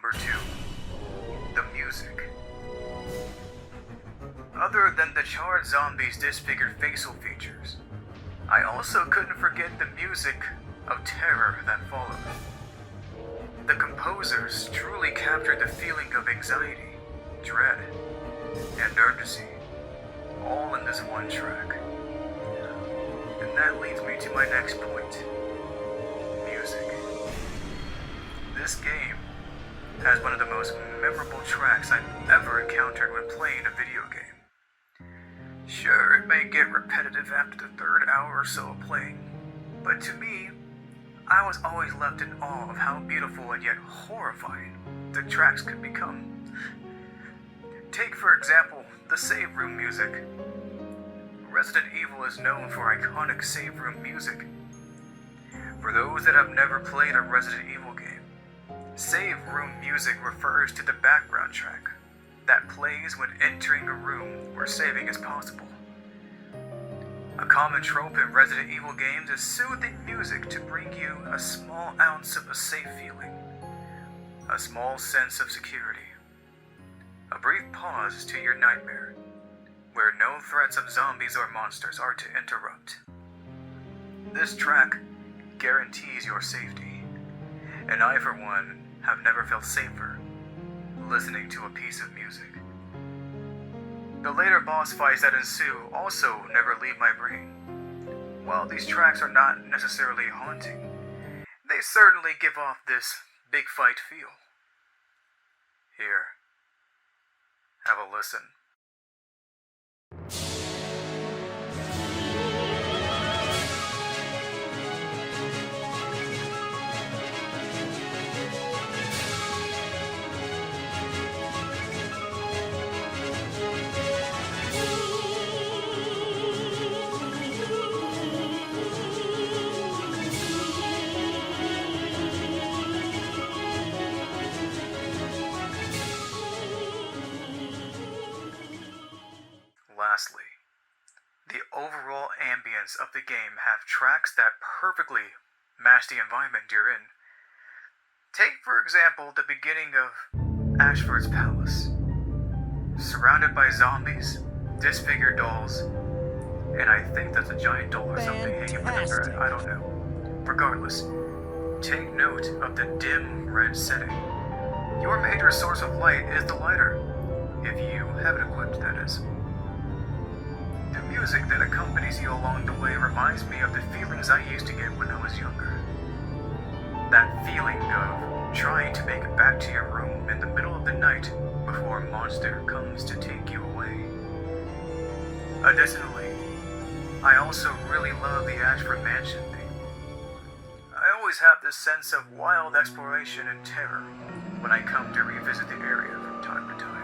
Number 2. The music. Other than the charred zombies' disfigured facial features, I also couldn't forget the music of terror that followed. The composers truly captured the feeling of anxiety, dread, and urgency, all in this one track. And that leads me to my next point. Music. This game has one of the most memorable tracks I've ever encountered when playing a video game. Sure, it may get repetitive after the third hour or so of playing, but to me, I was always left in awe of how beautiful and yet horrifying the tracks could become. Take, for example, the save room music. Resident Evil is known for iconic save room music. For those that have never played a Resident Evil game, save room music refers to the background track that plays when entering a room where saving is possible. A common trope in Resident Evil games is soothing music to bring you a small ounce of a safe feeling, a small sense of security, a brief pause to your nightmare, where no threats of zombies or monsters are to interrupt. This track guarantees your safety, and I, for one, have never felt safer listening to a piece of music. The later boss fights that ensue also never leave my brain. While these tracks are not necessarily haunting, they certainly give off this big fight feel. Here, have a listen. Lastly, the overall ambience of the game have tracks that perfectly match the environment you're in. Take, for example, the beginning of Ashford's Palace. Surrounded by zombies, disfigured dolls, and I think that's a giant doll or something hanging from the bed, I don't know. Regardless, take note of the dim red setting. Your major source of light is the lighter, if you have it equipped, that is. The music that accompanies you along the way reminds me of the feelings I used to get when I was younger. That feeling of trying to make it back to your room in the middle of the night before a monster comes to take you away. Additionally, I also really love the Ashford Mansion theme. I always have this sense of wild exploration and terror when I come to revisit the area from time to time.